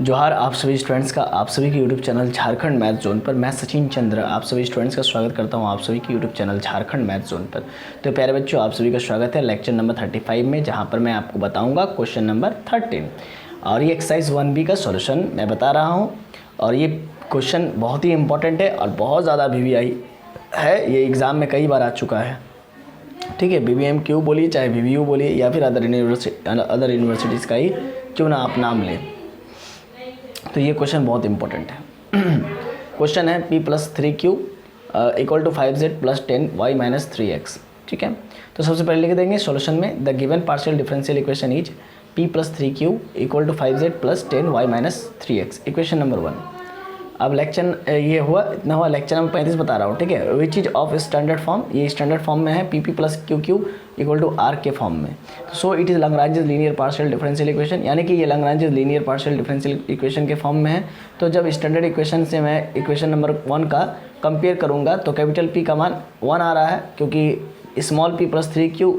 जोहार आप सभी स्टूडेंट्स का आप सभी के YouTube channel Jharkhand math zone पर मैं सचिन चंद्र आप सभी स्टूडेंट्स का स्वागत करता हूं आप सभी के YouTube channel Jharkhand math zone पर। तो प्यारे बच्चों, आप सभी का स्वागत है लेक्चर नंबर 35 में, जहां पर मैं आपको बताऊंगा क्वेश्चन नंबर 13 और ये एक्सरसाइज 1B का सॉल्यूशन मैं बता रहा हूँ। और ये क्वेश्चन बहुत ही इंपॉर्टेंट है और बहुत ज़्यादा VVI है, ये एग्ज़ाम में कई बार आ चुका है। ठीक है, BBMQ बोलिए चाहे VVU बोलिए या फिर अदर यूनिवर्सिटीज़ का ही क्यों ना आप नाम लें, तो ये क्वेश्चन बहुत इंपॉर्टेंट है। क्वेश्चन है P+3Q = 5Z + 10Y - 3X। ठीक है, तो सबसे पहले लिख देंगे सॉल्यूशन में the given partial differential equation is P+3Q = 5Z + 10Y - 3X। Equation number 1। अब लेक्चर ये हुआ, इतना हुआ। लेक्चर नंबर 35 बता रहा हूँ। ठीक है, which is of standard form, ये स्टैंडर्ड फॉर्म में है। PP+QQ = R के फॉर्म में। So it is Lagrange's linear partial differential equation, यानी कि ये Lagrange's linear partial differential equation के फॉर्म में है। तो जब स्टैंडर्ड इक्वेशन से मैं इक्वेशन नंबर 1 का कंपेयर करूँगा तो कैपिटल P का मान 1 आ रहा है, क्योंकि स्मॉल P+3Q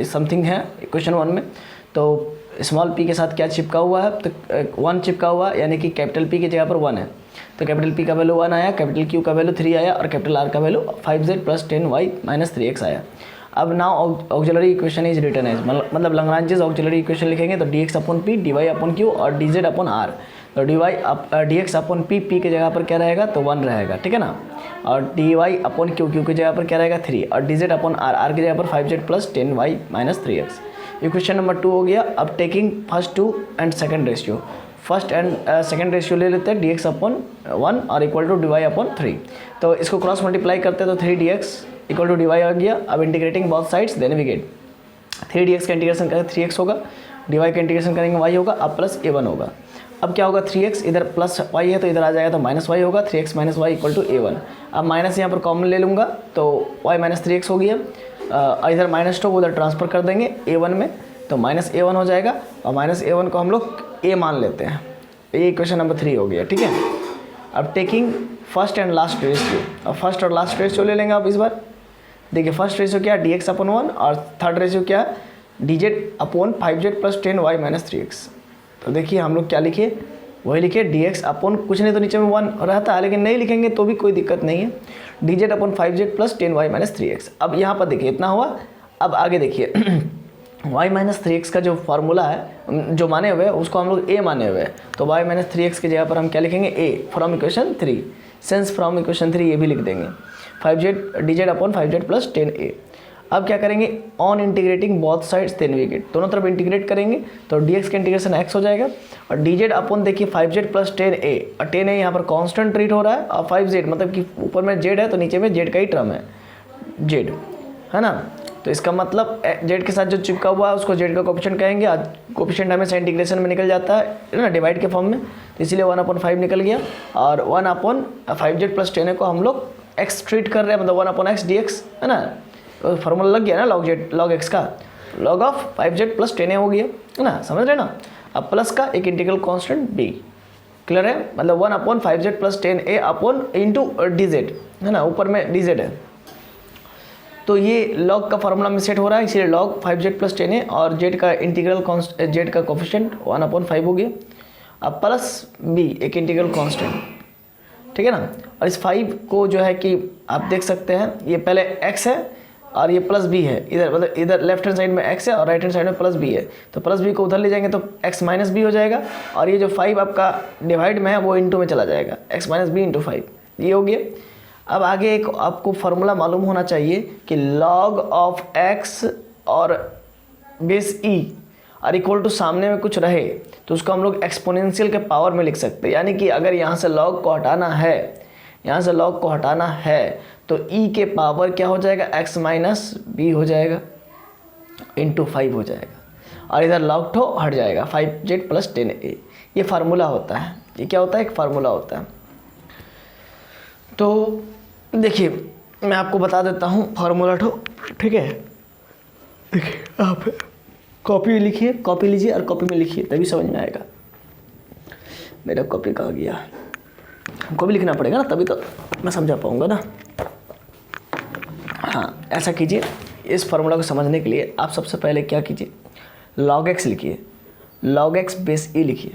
समथिंग है इक्वेशन 1 में। तो स्मॉल p के साथ क्या चिपका हुआ है, तो 1 चिपका हुआ, यानी कि कैपिटल P की जगह पर 1 है। तो कैपिटल P का वैल्यू 1 आया, कैपिटल Q का वैल्यू 3 आया और कैपिटल R का वैल्यू 5Z + 10Y - 3X आया। अब now auxiliary equation is written as, मतलब लैग्रांजेस ऑक्सिलरी इक्वेशन लिखेंगे तो dx/p dy/q और dz/r। तो dx/p p की जगह पर क्या रहेगा, तो 1 रहेगा। ठीक है ना, और dy/q q की जगह पर क्या रहेगा 3 और dz/r r की जगह पर 5Z + 10y - 3x। Equation number 2 हो गया। अब taking first two and second ratio, first and second ratio ले लेते हैं dx/1 और = dy/3। तो इसको क्रॉस मल्टीप्लाई करते हैं तो 3dx = dy आ गया। अब integrating both sides then we get 3dx का इंटीग्रेशन करें 3x होगा, dy का इंटीग्रेशन करेंगे y होगा, अब प्लस a1 होगा। अब क्या होगा, 3x इधर प्लस y है तो इधर आ जाएगा तो -y होगा, 3x - y = a1। अब माइनस यहाँ पर कॉमन ले लूँगा तो y - 3x हो गया। इधर -2 उधर ट्रांसफ़र कर देंगे a1 में तो -a1 हो जाएगा और -a1 को हम लोग a मान लेते हैं। ये इक्वेशन नंबर 3 हो गया। ठीक है, अब taking first and last ratio, अब फर्स्ट और लास्ट रेशियो ले लेंगे आप इस बार। देखिए फर्स्ट रेशियो क्या है dx/1 और थर्ड रेशियो क्या है dz/5Z + 10y - 3x। तो देखिए हम लोग क्या लिखे, वही लिखे dx अपॉन कुछ नहीं तो नीचे में 1 रहता है, लेकिन नहीं लिखेंगे तो भी कोई दिक्कत नहीं है, dz/5Z + 10y - 3x। अब यहाँ पर देखिए इतना हुआ। अब आगे देखिए y - 3x का जो फार्मूला है, जो माने हुए हैं उसको हम लोग a माने हुए हैं, तो y - 3x की जगह पर हम क्या लिखेंगे a from equation 3, sense from equation 3 ये भी लिख देंगे। 5z dz/5Z + 10a। अब क्या करेंगे, on integrating both sides then we get, दोनों तरफ इंटीग्रेट करेंगे तो dx का इंटीग्रेशन x हो जाएगा और dz/, देखिए 5Z + 10a, और 10a यहाँ पर कांस्टेंट ट्रीट हो रहा है और 5z मतलब कि ऊपर में z है तो नीचे में z का ही टर्म है z, है ना। तो इसका मतलब z के साथ जो चिपका हुआ है उसको z का कोफिशिएंट कहेंगे। कोफिशिएंट हमेशा इंटीग्रेशन में निकल जाता है ना, डिवाइड के फॉर्म में, तो इसीलिए 1/5 निकल गया और 1/5Z + 10a को हम लोग x ट्रीट कर रहे हैं, मतलब 1/x dx, है ना। तो फार्मूला लग गया ना log x का, log ऑफ 5Z + 10a हो गया, है ना, समझ रहे ना। अब प्लस का एक इंटीग्रल कांस्टेंट b, क्लियर है, मतलब 1/5Z + 10a upon into dz, है ना, ऊपर में dz है। तो ये log का फार्मूला में सेट हो रहा है, इसलिए log 5Z + 10a और z का इंटीग्रल z का कोफिशिएंट 1/5 हो गया। अब प्लस b एक इंटीग्रल कांस्टेंट, ठीक है ना। और इस 5 को जो है कि आप देख सकते हैं, ये पहले x है और ये प्लस b है इधर, मतलब इधर लेफ्ट हैंड साइड में x है और राइट हैंड साइड में प्लस b है, तो प्लस b को उधर ले जाएंगे तो x - b हो जाएगा और ये जो 5 आपका डिवाइड में है वो इंटू में चला जाएगा, x - b × 5, ये हो गया। अब आगे एक आपको फार्मूला मालूम होना चाहिए कि log ऑफ x और बेस e और इक्वल टू सामने में कुछ रहे तो उसको हम लोग एक्सपोनेंशियल के पावर में लिख सकते हैं, यानी कि अगर यहाँ से log को हटाना है, यहाँ से log को हटाना है तो e के पावर क्या हो जाएगा, x - b हो जाएगा इंटू 5 हो जाएगा और इधर log टू हट जाएगा 5Z + 10a। ये फार्मूला होता है, ये क्या होता है, एक फार्मूला होता है। तो देखिए मैं आपको बता देता हूँ फार्मूला टू, ठीक है। देखिए आप कॉपी लिखिए, कॉपी लीजिए और कॉपी में लिखिए तभी समझ में आएगा। मेरा कॉपी कहाँ गया, हमको भी लिखना पड़ेगा ना तभी तो मैं समझा पाऊँगा ना। हाँ ऐसा कीजिए, इस फार्मूला को समझने के लिए आप सबसे पहले क्या कीजिए, log x लिखिए, log x बेस e लिखिए,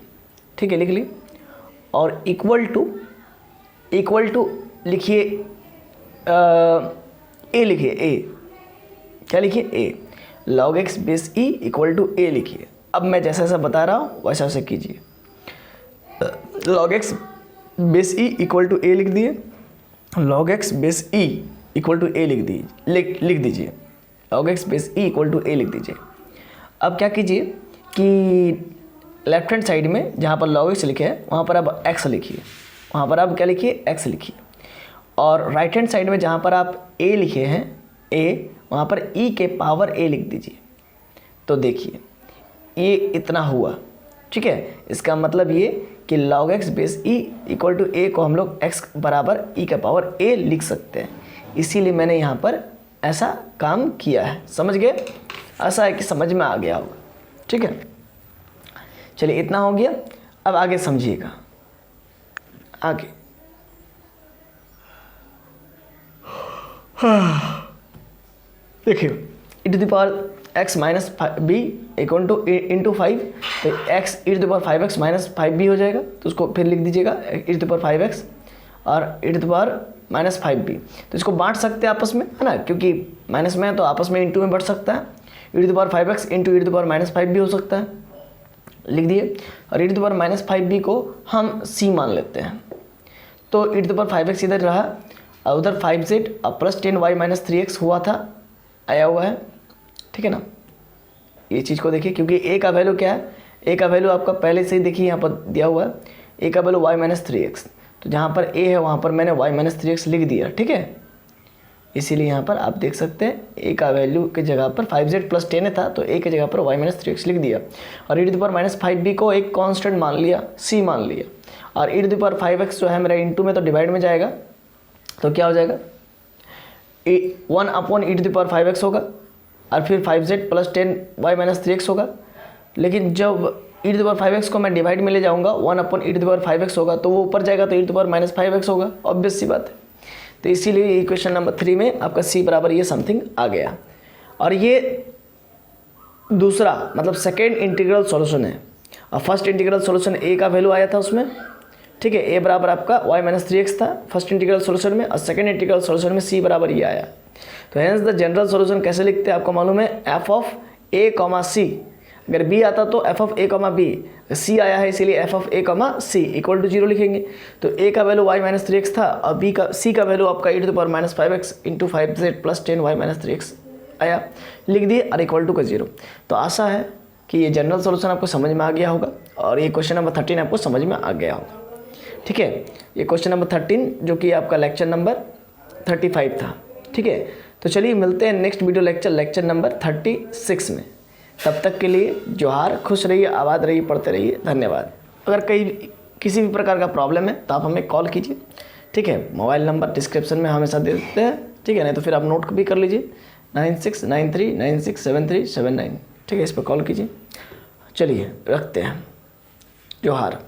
ठीक है, लिख ली। और इक्वल टू लिखिए ए लिखिए, ए क्या लिखिए, a log x base e equal to a लिखिए। अब मैं जैसा जैसा बता रहा हूँ वैसा वैसा कीजिए। log x base e equal to a लिख दिए, log x base e equal to a लिख दीजिए, log x base e equal to a लिख दीजिए। अब क्या कीजिए कि लेफ्ट हैंड साइड में जहाँ पर log x लिखे है वहाँ पर आप x लिखिए, वहाँ पर आप क्या लिखिए, x लिखिए। और राइट हैंड साइड में जहाँ पर आप a लिखे हैं, a, वहाँ पर e के पावर a लिख दीजिए। तो देखिए ये इतना हुआ, ठीक है। इसका मतलब ये कि log x base e equal to a को हम लोग x बराबर e का पावर a लिख सकते हैं, इसीलिए मैंने यहाँ पर ऐसा काम किया है। समझ गए? ऐसा है कि समझ में आ गया होगा, ठीक है। चलिए इतना हो गया, अब आगे समझिएगा। आगे देखिए e to the power x minus बी इक्वल टू इंटू 5, तो x e to the power 5x minus 5b हो जाएगा। तो उसको फिर लिख दीजिएगा e to the power 5x और e to the power minus 5b। तो इसको बांट सकते हैं आपस में, है ना, क्योंकि माइनस में है तो आपस में इंटू में बढ़ सकता है। e to the power 5x into e to the power minus 5b हो सकता है, लिख दिए। और e to the power minus 5b को हम c मान लेते हैं। तो e to the power 5x इधर रहा और उधर 5z और प्लस 10y माइनस 3x हुआ था, आया हुआ है, ठीक है ना। ये चीज़ को देखिए, क्योंकि a का वैल्यू क्या है, a का वैल्यू आपका पहले से ही देखिए यहाँ पर दिया हुआ है, a का वैल्यू y माइनस 3x। तो जहाँ पर a है वहाँ पर मैंने y माइनस 3x लिख दिया, ठीक है। इसीलिए यहाँ पर आप देख सकते हैं a का वैल्यू के जगह पर 5z प्लस 10 था, तो a के जगह पर y माइनस 3x लिख दिया। और e to the power minus 5b को एक कांस्टेंट मान लिया, c मान लिया। और e to the power 5x जो है मेरा इंटू में तो डिवाइड में जाएगा, तो क्या हो जाएगा, 1 upon e to the power 5x होगा और फिर 5z plus 10y minus 3x होगा। लेकिन जब e to the power 5x को मैं डिवाइड में ले जाऊंगा, 1 upon e to the power 5x होगा, तो वो ऊपर जाएगा तो e to the power minus 5x होगा, ऑब्वियस सी बात है। तो इसीलिए इक्वेशन नंबर 3 में आपका c बराबर ये समथिंग आ गया। और ये दूसरा मतलब सेकेंड इंटीग्रल सॉल्यूशन है, और फर्स्ट इंटीग्रल सॉल्यूशन a का वैल्यू आया था उसमें, ठीक है। a बराबर आपका y माइनस 3x था फर्स्ट इंटीग्रल सॉल्यूशन में, और सेकेंड इंटीग्रल सॉल्यूशन में c बराबर ये आया। तो हेंस द जनरल सॉल्यूशन कैसे लिखते हैं आपको मालूम है, f of a comma c। अगर b आता तो f of a comma b, c आया है इसीलिए f of a comma c equal to 0 लिखेंगे। तो a का वैल्यू y माइनस 3x था और c का वैल्यू आपका e to the power minus 5x into 5z plus 10y minus 3x आया, लिख दिए और इक्वल टू का 0। तो आशा है कि ये जनरल सॉल्यूशन आपको समझ में आ गया होगा और ये क्वेश्चन नंबर 13 आपको समझ में आ गया होगा, ठीक है। ये क्वेश्चन नंबर 13 जो कि आपका लेक्चर नंबर 35 था, ठीक है। तो चलिए मिलते हैं नेक्स्ट वीडियो लेक्चर नंबर 36 में। तब तक के लिए जोहार, खुश रहिए, आबाद रहिए, पढ़ते रहिए, धन्यवाद। अगर किसी भी प्रकार का प्रॉब्लम है तो आप हमें कॉल कीजिए, ठीक है। मोबाइल नंबर डिस्क्रिप्शन में हमेशा दे देते हैं, ठीक है। नहीं तो फिर आप नोट भी कर लीजिए 9693967379, ठीक है। इस पर कॉल कीजिए। चलिए रखते हैं, जोहार।